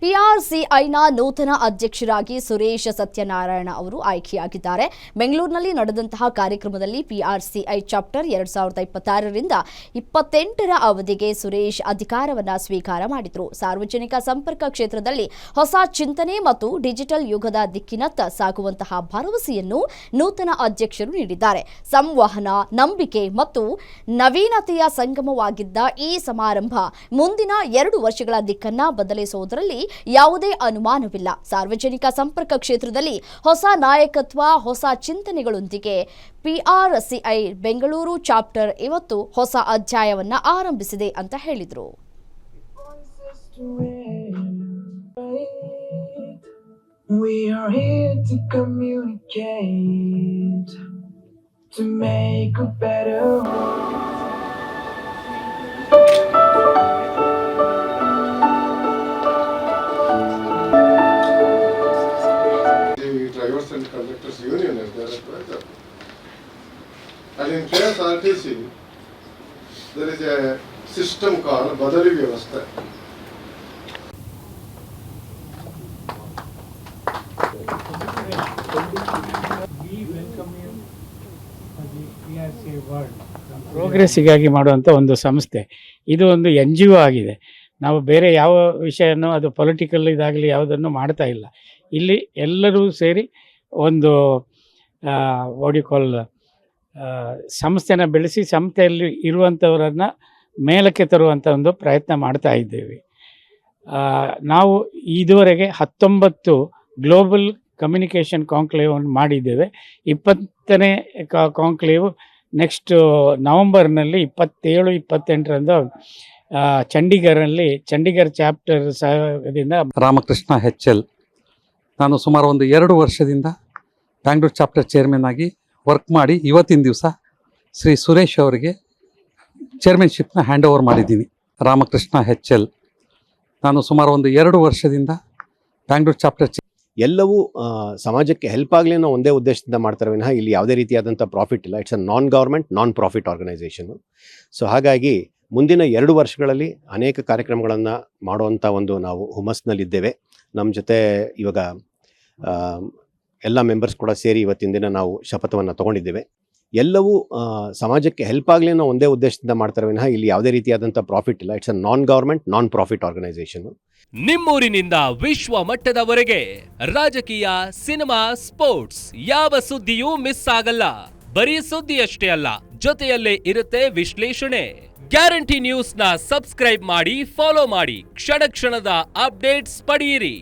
ಪಿಆರ್ಸಿಐನ ನೂತನ ಅಧ್ಯಕ್ಷರಾಗಿ ಸುರೇಶ್ ಸತ್ಯನಾರಾಯಣ ಅವರು ಆಯ್ಕೆಯಾಗಿದ್ದಾರೆ. ಬೆಂಗಳೂರಿನಲ್ಲಿ ನಡೆದಂತಹ ಕಾರ್ಯಕ್ರಮದಲ್ಲಿ ಪಿಆರ್ಸಿಐ ಚಾಪ್ಟರ್ 2026 ರಿಂದ 28ರ ಅವಧಿಗೆ ಸುರೇಶ್ ಅಧಿಕಾರವನ್ನು ಸ್ವೀಕಾರ ಮಾಡಿದರು. ಸಾರ್ವಜನಿಕ ಸಂಪರ್ಕ ಕ್ಷೇತ್ರದಲ್ಲಿ ಹೊಸ ಚಿಂತನೆ ಮತ್ತು ಡಿಜಿಟಲ್ ಯುಗದ ದಿಕ್ಕಿನತ್ತ ಸಾಗುವಂತಹ ಭರವಸೆಯನ್ನು ನೂತನ ಅಧ್ಯಕ್ಷರು ನೀಡಿದ್ದಾರೆ. ಸಂವಹನ, ನಂಬಿಕೆ ಮತ್ತು ನವೀನತೆಯ ಸಂಗಮವಾಗಿದ್ದ ಈ ಸಮಾರಂಭ ಮುಂದಿನ 2 ವರ್ಷಗಳ ದಿಕ್ಕನ್ನ ಬದಲಿಸುವುದರಲ್ಲಿ ಯಾವುದೇ ಅನುಮಾನವಿಲ್ಲ. ಸಾರ್ವಜನಿಕ ಸಂಪರ್ಕ ಕ್ಷೇತ್ರದಲ್ಲಿ ಹೊಸ ನಾಯಕತ್ವ, ಹೊಸ ಚಿಂತನೆಗಳೊಂದಿಗೆ ಪಿಆರ್ಸಿಐ ಬೆಂಗಳೂರು ಚಾಪ್ಟರ್ ಇವತ್ತು ಹೊಸ ಅಧ್ಯಾಯವನ್ನು ಆರಂಭಿಸಿದೆ ಅಂತ ಹೇಳಿದರು. We are here to communicate, to make a better world. Drivers and Conductors Union is there at Vaidya. And in KSRTC, there is a system called Badali Vyavastha. We welcome you for the PRCI World. ಪ್ರೋಗ್ರೆಸ್ಸಿಗಾಗಿ ಮಾಡುವಂಥ ಒಂದು ಸಂಸ್ಥೆ ಇದು. ಒಂದು NGO ಆಗಿದೆ. ನಾವು ಬೇರೆ ಯಾವ ವಿಷಯನೂ ಅದು ಪೊಲಿಟಿಕಲ್ ಇದಾಗಲಿ ಯಾವುದನ್ನು ಮಾಡ್ತಾ ಇಲ್ಲ. ಇಲ್ಲಿ ಎಲ್ಲರೂ ಸೇರಿ ಒಂದು ಸಂಸ್ಥೆನ ಬೆಳೆಸಿ ಸಂಸ್ಥೆಯಲ್ಲಿ ಇರುವಂಥವರನ್ನು ಮೇಲಕ್ಕೆ ತರುವಂಥ ಒಂದು ಪ್ರಯತ್ನ ಮಾಡ್ತಾ ಇದ್ದೇವೆ. ನಾವು ಇದುವರೆಗೆ 19 ಗ್ಲೋಬಲ್ ಕಮ್ಯುನಿಕೇಷನ್ ಕಾಂಕ್ಲೇವನ್ನು ಮಾಡಿದ್ದೇವೆ. 20ನೇ ಕಾಂಕ್ಲೇವ್ ನೆಕ್ಸ್ಟ್ ನವಂಬರ್ನಲ್ಲಿ 27-28ರಂದು ಚಂಡೀಗಢಲ್ಲಿ ಚಂಡೀಗಢ ಚಾಪ್ಟರ್ ಸಹದಿಂದ ರಾಮಕೃಷ್ಣ HL. ನಾನು ಸುಮಾರು ಒಂದು 2 ವರ್ಷದಿಂದ ಬ್ಯಾಂಗ್ಳೂರು ಚಾಪ್ಟರ್ ಚೇರ್ಮನ್ ಆಗಿ ವರ್ಕ್ ಮಾಡಿ ಇವತ್ತಿನ ದಿವಸ ಶ್ರೀ ಸುರೇಶ್ ಅವರಿಗೆ ಚೇರ್ಮನ್ಶಿಪ್ನ ಹ್ಯಾಂಡ್ ಓವರ್ ಮಾಡಿದ್ದೀನಿ. ರಾಮಕೃಷ್ಣ HL. ನಾನು ಸುಮಾರು ಒಂದು 2 ವರ್ಷದಿಂದ ಬ್ಯಾಂಗ್ಳೂರು ಚಾಪ್ಟರ್ ಎಲ್ಲವೂ ಸಮಾಜಕ್ಕೆ ಹೆಲ್ಪ್ ಆಗಲಿ ಅನ್ನೋ ಒಂದೇ ಉದ್ದೇಶದಿಂದ ಮಾಡ್ತಾರೆ ವಿನಃ ಇಲ್ಲಿ ಯಾವುದೇ ರೀತಿಯಾದಂಥ ಪ್ರಾಫಿಟ್ ಇಲ್ಲ. It's a non government non profit organisation. So ಹಾಗಾಗಿ ಮುಂದಿನ 2 ವರ್ಷಗಳಲ್ಲಿ ಅನೇಕ ಕಾರ್ಯಕ್ರಮಗಳನ್ನು ಮಾಡುವಂಥ ಒಂದು ನಾವು ಹುಮ್ಮಸ್ನಲ್ಲಿದ್ದೇವೆ. ನಮ್ಮ ಜೊತೆ ಇವಾಗ ಎಲ್ಲ ಮೆಂಬರ್ಸ್ ಕೂಡ ಸೇರಿ ಇವತ್ತಿನ ದಿನ ನಾವು ಶಪಥವನ್ನು ತಗೊಂಡಿದ್ದೇವೆ. ಎಲ್ಲವೂ ಸಮಾಜಕ್ಕೆ ಹೆಲ್ಪ್ ಆಗಲಿ ಅನ್ನೋ ಒಂದೇ ಉದ್ದೇಶದಿಂದ ಮಾಡ್ತಾರೆ ವಿನಃ ಇಲ್ಲಿ ಯಾವುದೇ ರೀತಿಯಾದಂಥ ಪ್ರಾಫಿಟ್ ಇಲ್ಲ. It's a non government non profit organisation. ನಿಮ್ಮೂರಿನಿಂದ ವಿಶ್ವ ಮಟ್ಟದವರೆಗೆ ರಾಜಕೀಯ, ಸಿನಿಮಾ, ಸ್ಪೋರ್ಟ್ಸ್ ಯಾವ ಸುದ್ದಿಯೂ ಮಿಸ್ ಆಗಲ್ಲ. ಬರೀ ಸುದ್ದಿಯಷ್ಟೇ ಅಲ್ಲ, ಜೊತೆಯಲ್ಲೇ ಇರುತ್ತೆ ವಿಶ್ಲೇಷಣೆ. ಗ್ಯಾರಂಟಿ ನ್ಯೂಸ್ನ ಸಬ್ಸ್ಕ್ರೈಬ್ ಮಾಡಿ, ಫಾಲೋ ಮಾಡಿ, ಕ್ಷಣ ಕ್ಷಣದ ಅಪ್ಡೇಟ್ಸ್ ಪಡೆಯಿರಿ.